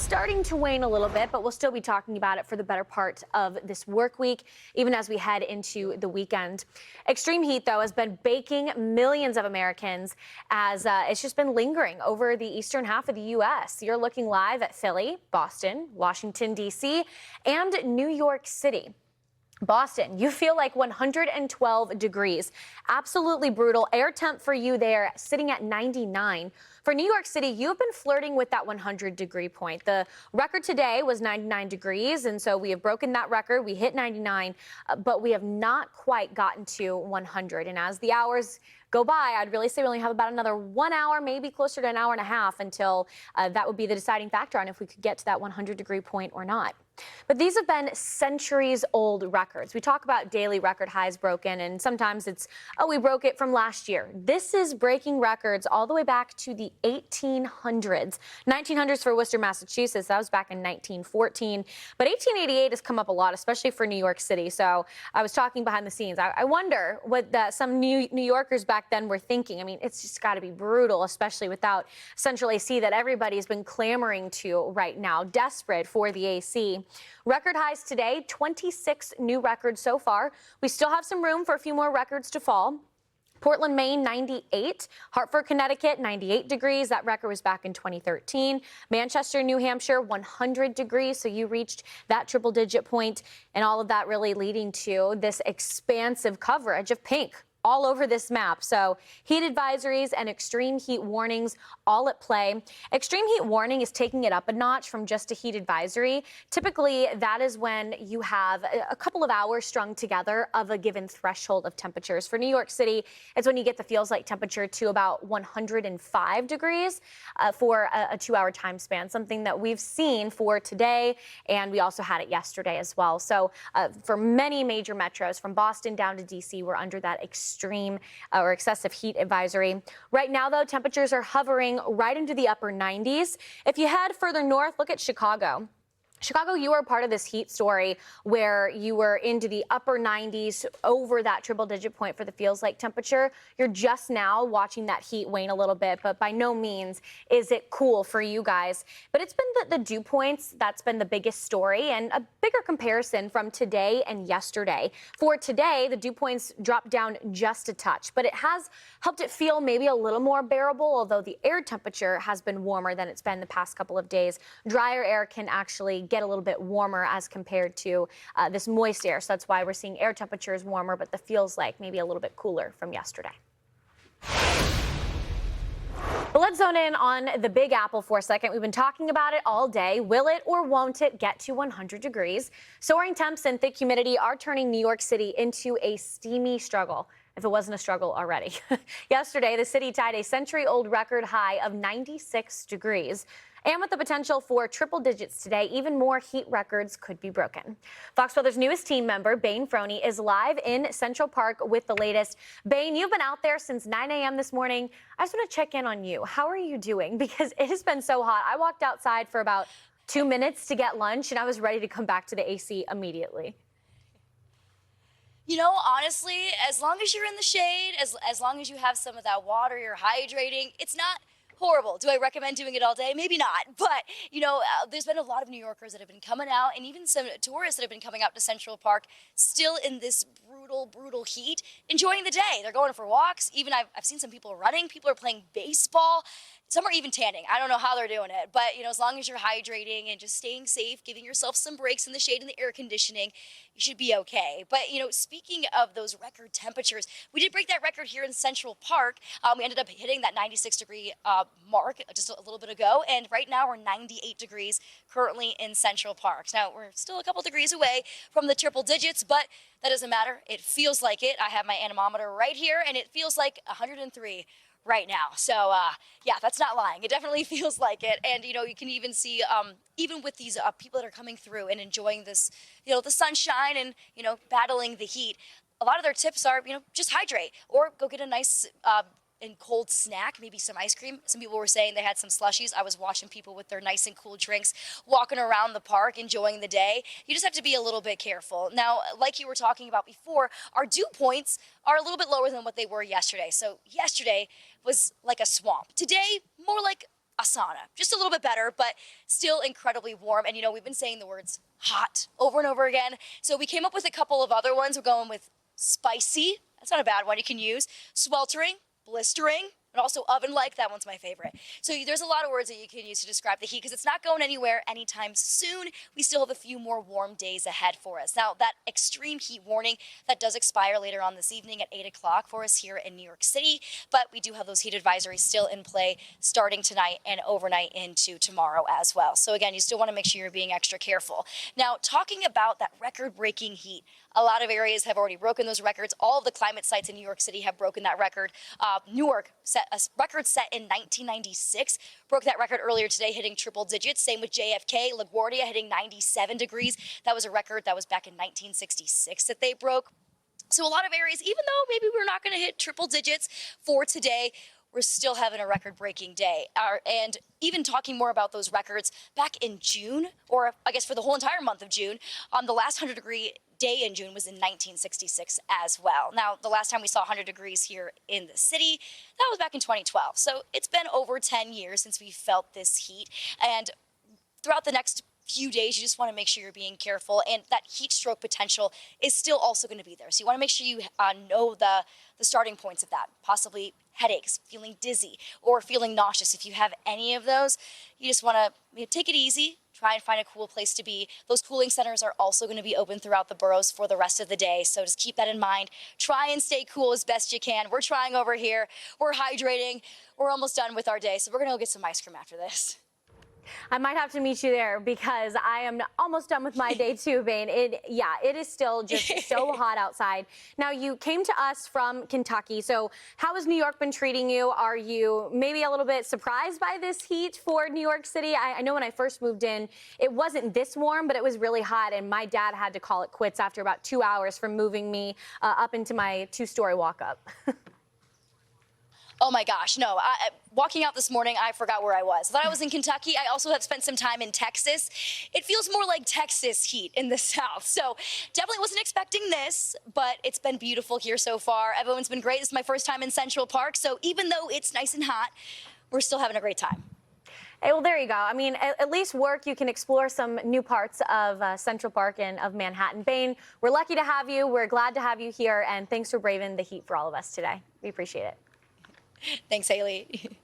starting to wane a little bit, but we'll still be talking about it for the better part of this work week, even as we head into the weekend. Extreme heat, though, has been baking millions of Americans as it's just been lingering over the eastern half of the U.S. You're looking live at Philly, Boston, Washington, D.C., and New York City. Boston, you feel like 112 degrees. Absolutely brutal. Air temp for you there sitting at 99. For New York City, you've been flirting with that 100-degree point. The record today was 99 degrees, and so we have broken that record. We hit 99, but we have not quite gotten to 100. And as the hours go by, I'd really say we only have about another 1 hour, maybe closer to an hour and a half until that would be the deciding factor on if we could get to that 100-degree point or not. But these have been centuries-old records. We talk about daily record highs broken, and sometimes it's, oh, we broke it from last year. This is breaking records all the way back to the 1800s. 1900s for Worcester, Massachusetts. That was back in 1914. But 1888 has come up a lot, especially for New York City. So I was talking behind the scenes. I wonder what some New Yorkers back then were thinking. I mean, it's just got to be brutal, especially without central AC that everybody's been clamoring to right now, desperate for the AC. Record highs today, 26 new records so far. We still have some room for a few more records to fall. Portland, Maine, 98. Hartford, Connecticut, 98 degrees. That record was back in 2013. Manchester, New Hampshire, 100 degrees. So you reached that triple-digit point, and all of that really leading to this expansive coverage of pink all over this map. So heat advisories and extreme heat warnings all at play. Extreme heat warning is taking it up a notch from just a heat advisory. Typically, that is when you have a couple of hours strung together of a given threshold of temperatures. For New York City, it's when you get the feels like temperature to about 105 degrees for a 2-hour time span, something that we've seen for today, and we also had it yesterday as well. So for many major metros, from Boston down to D.C., we're under that extreme or excessive heat advisory. Right now, though, temperatures are hovering right into the upper 90s. If you head further north, look at Chicago. Chicago, you were part of this heat story where you were into the upper 90s over that triple-digit point for the feels like temperature. You're just now watching that heat wane a little bit, but by no means is it cool for you guys. But it's been the dew points that's been the biggest story, and a bigger comparison from today and yesterday. For today, the dew points dropped down just a touch, but it has helped it feel maybe a little more bearable, although the air temperature has been warmer than it's been the past couple of days. Drier air can actually get a little bit warmer as compared to this moist air. So that's why we're seeing air temperatures warmer, but the feels like maybe a little bit cooler from yesterday. But let's zone in on the Big Apple for a second. We've been talking about it all day. Will it or won't it get to 100 degrees? Soaring temps and thick humidity are turning New York City into a steamy struggle, if it wasn't a struggle already. Yesterday, the city tied a century-old record high of 96 degrees. And with the potential for triple digits today, even more heat records could be broken. Fox Weather's newest team member, Bayne Froney, is live in Central Park with the latest. Bayne, you've been out there since 9 a.m. this morning. I just want to check in on you. How are you doing? Because it has been so hot. I walked outside for about 2 minutes to get lunch, and I was ready to come back to the AC immediately. You know, honestly, as long as you're in the shade, as long as you have some of that water, you're hydrating, it's not horrible. Do I recommend doing it all day? Maybe not. But, you know, there's been a lot of New Yorkers that have been coming out, and even some tourists that have been coming out to Central Park still in this brutal heat, enjoying the day. They're going for walks. Even I've seen some people running. People are playing baseball. Some are even tanning. I don't know how they're doing it. But, you know, as long as you're hydrating and just staying safe, giving yourself some breaks in the shade and the air conditioning, you should be okay. But, you know, speaking of those record temperatures, we did break that record here in Central Park. We ended up hitting that 96-degree mark just a little bit ago. And right now we're 98 degrees currently in Central Park. Now, we're still a couple degrees away from the triple digits, but that doesn't matter. It feels like it. I have my anemometer right here, and it feels like 103 right now. So, yeah, that's not lying. It definitely feels like it. And, you know, you can even see, even with these people that are coming through and enjoying this, you know, the sunshine and, you know, battling the heat, a lot of their tips are, you know, just hydrate or go get a nice and cold snack, maybe some ice cream. Some people were saying they had some slushies. I was watching people with their nice and cool drinks walking around the park, enjoying the day. You just have to be a little bit careful. Now, like you were talking about before, our dew points are a little bit lower than what they were yesterday. So yesterday was like a swamp. Today, more like a sauna. Just a little bit better, but still incredibly warm. And we've been saying the words hot over and over again. So we came up with a couple of other ones. We're going with spicy. That's not a bad one you can use. Sweltering, blistering, and also oven-like. That one's my favorite. So there's a lot of words that you can use to describe the heat because it's not going anywhere anytime soon. We still have a few more warm days ahead for us. Now, that extreme heat warning, that does expire later on this evening at 8 o'clock for us here in New York City, but we do have those heat advisories still in play starting tonight and overnight into tomorrow as well. So again, you still want to make sure you're being extra careful. Now, talking about that record-breaking heat, a lot of areas have already broken those records. All of the climate sites in New York City have broken that record. Newark set a record set in 1996, broke that record earlier today, hitting triple digits. Same with JFK, LaGuardia hitting 97 degrees. That was a record that was back in 1966 that they broke. So a lot of areas, even though maybe we're not going to hit triple digits for today, we're still having a record-breaking day. And even talking more about those records, back in June, or I guess for the whole entire month of June, the last 100-degree day in June was in 1966 as well. Now, the last time we saw 100 degrees here in the city, that was back in 2012. So it's been over 10 years since we felt this heat. And throughout the next few days, you just want to make sure you're being careful, and that heat stroke potential is still also going to be there. So you want to make sure you know the starting points of that, possibly headaches, feeling dizzy, or feeling nauseous. If you have any of those, you just want to take it easy, try and find a cool place to be. Those cooling centers are also going to be open throughout the boroughs for the rest of the day, so just keep that in mind. Try and stay cool as best you can. We're trying over here. We're hydrating. We're almost done with our day, so we're going to go get some ice cream after this. I might have to meet you there because I am almost done with my day too, Bayne. It is still just so hot outside. Now, you came to us from Kentucky, so how has New York been treating you? Are you maybe a little bit surprised by this heat for New York City? I know when I first moved in, it wasn't this warm, but it was really hot, and my dad had to call it quits after about 2 hours from moving me up into my two-story walk-up. Oh my gosh, no. Walking out this morning, I forgot where I was. I thought I was in Kentucky. I also have spent some time in Texas. It feels more like Texas heat in the South. So definitely wasn't expecting this, but it's been beautiful here so far. Everyone's been great. This is my first time in Central Park. So even though it's nice and hot, we're still having a great time. Hey, well, there you go. I mean, at least work, you can explore some new parts of Central Park and of Manhattan. Bayne, we're lucky to have you. We're glad to have you here. And thanks for braving the heat for all of us today. We appreciate it. Thanks, Haley.